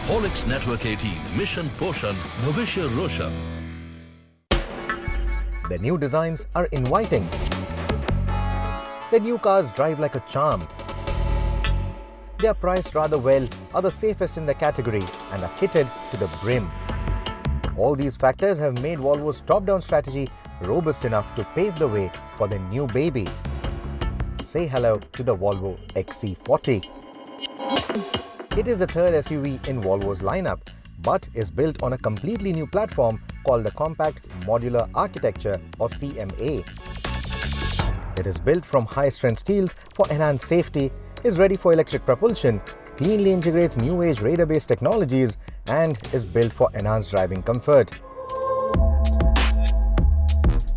Olex Network 18, Mission Poshan, Bhavishya Roshan. The new designs are inviting. The new cars drive like a charm. They are priced rather well, are the safest in the category and are kitted to the brim. All these factors have made Volvo's top-down strategy robust enough to pave the way for the new baby. Say hello to the Volvo XC40. It is the third SUV in Volvo's lineup, but is built on a completely new platform called the Compact Modular Architecture or CMA. It is built from high-strength steels for enhanced safety, is ready for electric propulsion, cleanly integrates new-age radar-based technologies, and is built for enhanced driving comfort.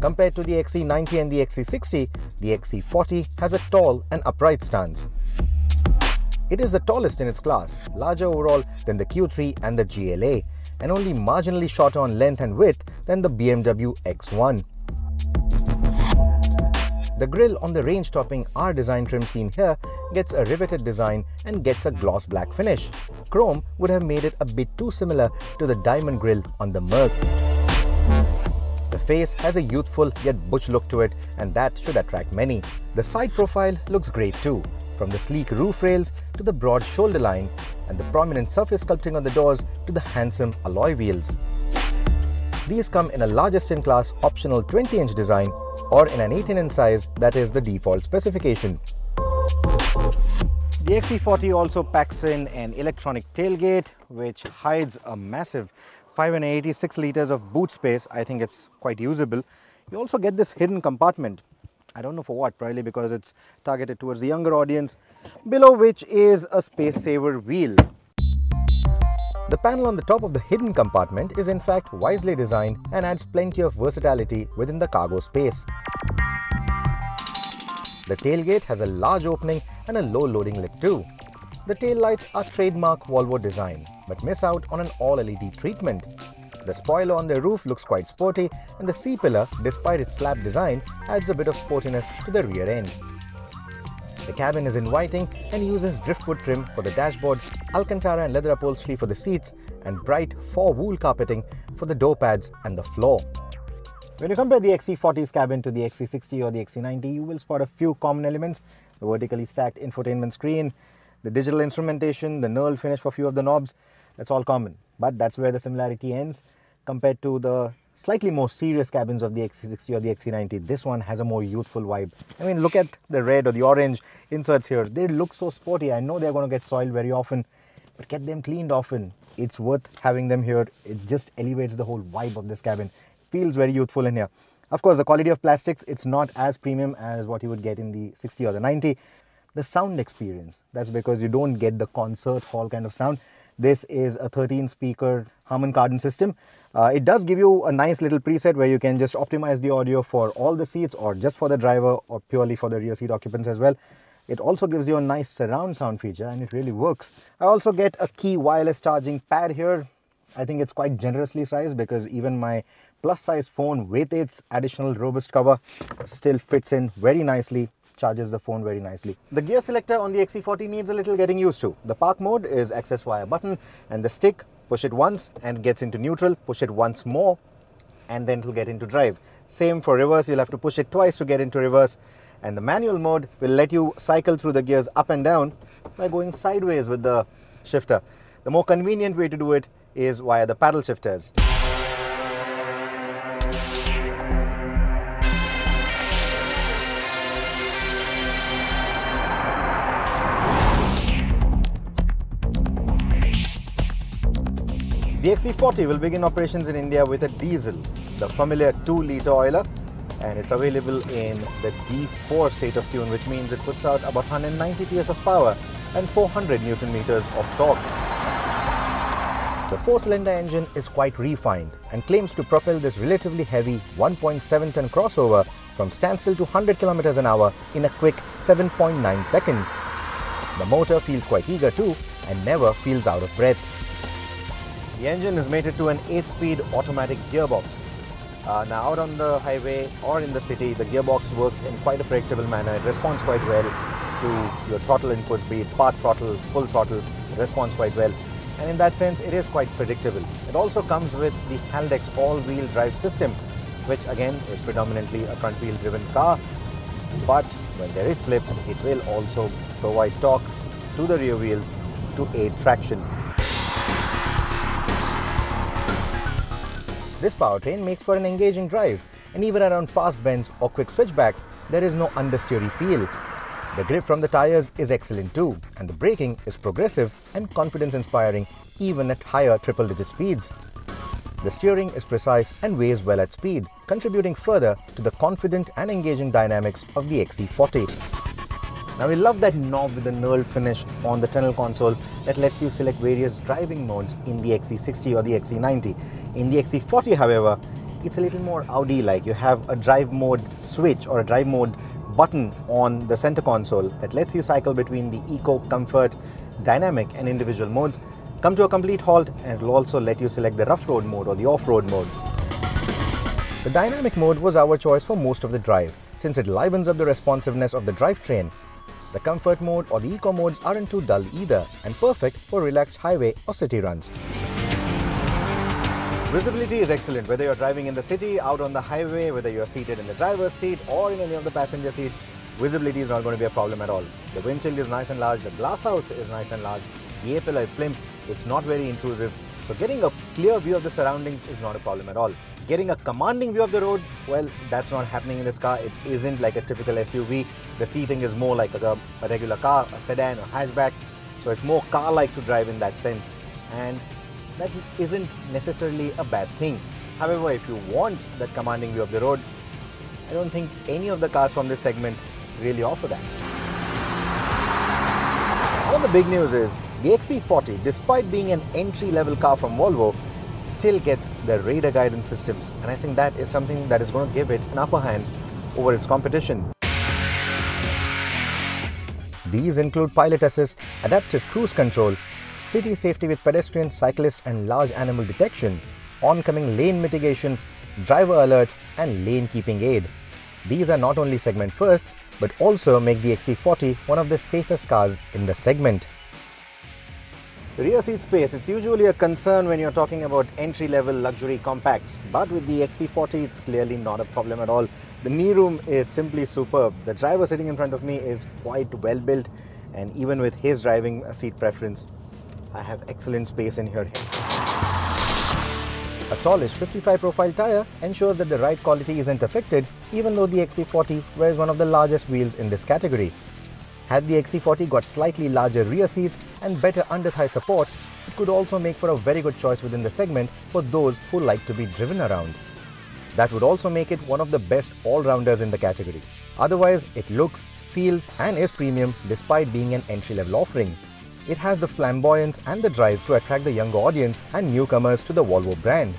Compared to the XC90 and the XC60, the XC40 has a tall and upright stance. It is the tallest in its class, larger overall than the Q3 and the GLA, and only marginally shorter on length and width than the BMW X1. The grille on the range-topping R design trim seen here gets a riveted design and gets a gloss black finish. Chrome would have made it a bit too similar to the diamond grille on the Merc. The face has a youthful yet butch look to it, and that should attract many. The side profile looks great too, from the sleek roof rails to the broad shoulder line and the prominent surface sculpting on the doors to the handsome alloy wheels. These come in a largest in class optional 20-inch design or in an 18-inch size that is the default specification. The XC40 also packs in an electronic tailgate which hides a massive 586 liters of boot space. I think it's quite usable. You also get this hidden compartment. I don't know for what, probably because it's targeted towards the younger audience, below which is a space saver wheel. The panel on the top of the hidden compartment is in fact wisely designed and adds plenty of versatility within the cargo space. The tailgate has a large opening and a low loading lip too. The tail lights are trademark Volvo design, but miss out on an all-LED treatment. The spoiler on the roof looks quite sporty, and the C-pillar, despite its slab design, adds a bit of sportiness to the rear end. The cabin is inviting and uses driftwood trim for the dashboard, Alcantara and leather upholstery for the seats, and bright wool carpeting for the door pads and the floor. When you compare the XC40's cabin to the XC60 or the XC90, you will spot a few common elements: the vertically stacked infotainment screen, the digital instrumentation, the knurled finish for a few of the knobs. That's all common, but that's where the similarity ends. Compared to the slightly more serious cabins of the XC60 or the XC90, this one has a more youthful vibe. I mean, look at the red or the orange inserts here. They look so sporty. I know they're going to get soiled very often, but get them cleaned often. It's worth having them here. It just elevates the whole vibe of this cabin. Feels very youthful in here. Of course, the quality of plastics, it's not as premium as what you would get in the 60 or the 90. The sound experience, that's because you don't get the concert hall kind of sound. This is a 13-speaker Harman Kardon system. It does give you a nice little preset where you can just optimize the audio for all the seats or just for the driver or purely for the rear seat occupants as well. It also gives you a nice surround sound feature and it really works. I also get a key wireless charging pad here. I think it's quite generously sized because even my plus size phone with its additional robust cover still fits in very nicely. Charges the phone very nicely. The gear selector on the XC40 needs a little getting used to. The park mode is accessed via a button, and the stick, push it once and gets into neutral, push it once more and then it will get into drive. Same for reverse, you'll have to push it twice to get into reverse, and the manual mode will let you cycle through the gears up and down by going sideways with the shifter. The more convenient way to do it is via the paddle shifters. The XC40 will begin operations in India with a diesel, the familiar 2-litre oiler, and it's available in the D4 state of tune, which means it puts out about 190 PS of power and 400 Newton meters of torque. The 4-cylinder engine is quite refined and claims to propel this relatively heavy 1.7-ton crossover from standstill to 100 km an hour in a quick 7.9 seconds. The motor feels quite eager too and never feels out of breath. The engine is mated to an 8-speed automatic gearbox. Now out on the highway or in the city, the gearbox works in quite a predictable manner. It responds quite well to your throttle inputs, be it part throttle, full throttle, it responds quite well. and in that sense it is quite predictable. It also comes with the Haldex all-wheel drive system, which again is predominantly a front-wheel driven car, but when there is slip, it will also provide torque to the rear wheels to aid traction. This powertrain makes for an engaging drive, and even around fast bends or quick switchbacks, there is no understeery feel. The grip from the tires is excellent too, and the braking is progressive and confidence-inspiring even at higher triple-digit speeds. The steering is precise and weighs well at speed, contributing further to the confident and engaging dynamics of the XC40. Now we love that knob with the knurled finish on the tunnel console that lets you select various driving modes in the XC60 or the XC90. In the XC40, however, it's a little more Audi-like. You have a drive mode switch or a drive mode button on the center console that lets you cycle between the eco, comfort, dynamic and individual modes, come to a complete halt, and it will also let you select the rough road mode or the off-road mode. The dynamic mode was our choice for most of the drive, since it livens up the responsiveness of the drivetrain. The comfort mode or the eco modes aren't too dull either, and perfect for relaxed highway or city runs. Visibility is excellent, whether you're driving in the city, out on the highway, whether you're seated in the driver's seat or in any of the passenger seats. Visibility is not going to be a problem at all. The windshield is nice and large, the glass house is nice and large, the A-pillar is slim, it's not very intrusive, so getting a clear view of the surroundings is not a problem at all. Getting a commanding view of the road, well, that's not happening in this car. It isn't like a typical SUV. The seating is more like a regular car, a sedan or hatchback, so it's more car-like to drive in that sense, and that isn't necessarily a bad thing. However, if you want that commanding view of the road, I don't think any of the cars from this segment really offer that. One of the big news is the XC40, despite being an entry-level car from Volvo, still gets the radar guidance systems, and I think that is something that is going to give it an upper hand over its competition. These include pilot assist, adaptive cruise control, city safety with pedestrian, cyclist and large animal detection, oncoming lane mitigation, driver alerts and lane keeping aid. These are not only segment firsts, but also make the XC40 one of the safest cars in the segment. Rear seat space, it's usually a concern when you're talking about entry-level luxury compacts, but with the XC40 it's clearly not a problem at all. The knee room is simply superb. The driver sitting in front of me is quite well built, and even with his driving seat preference, I have excellent space in here. A tallish 55 profile tyre ensures that the ride quality isn't affected, even though the XC40 wears one of the largest wheels in this category. Had the XC40 got slightly larger rear seats and better under-thigh support, it could also make for a very good choice within the segment for those who like to be driven around. That would also make it one of the best all-rounders in the category. Otherwise, it looks, feels and is premium despite being an entry-level offering. It has the flamboyance and the drive to attract the younger audience and newcomers to the Volvo brand.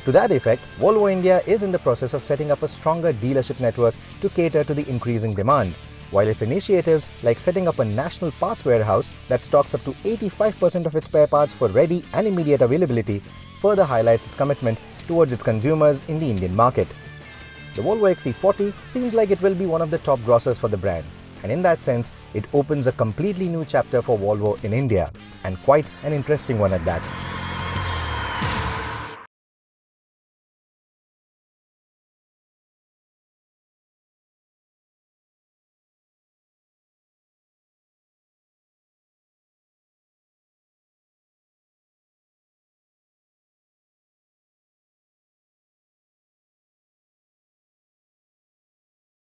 To that effect, Volvo India is in the process of setting up a stronger dealership network to cater to the increasing demand, while its initiatives like setting up a national parts warehouse that stocks up to 85% of its spare parts for ready and immediate availability further highlights its commitment towards its consumers in the Indian market. The Volvo XC40 seems like it will be one of the top grossers for the brand, and in that sense, it opens a completely new chapter for Volvo in India, and quite an interesting one at that.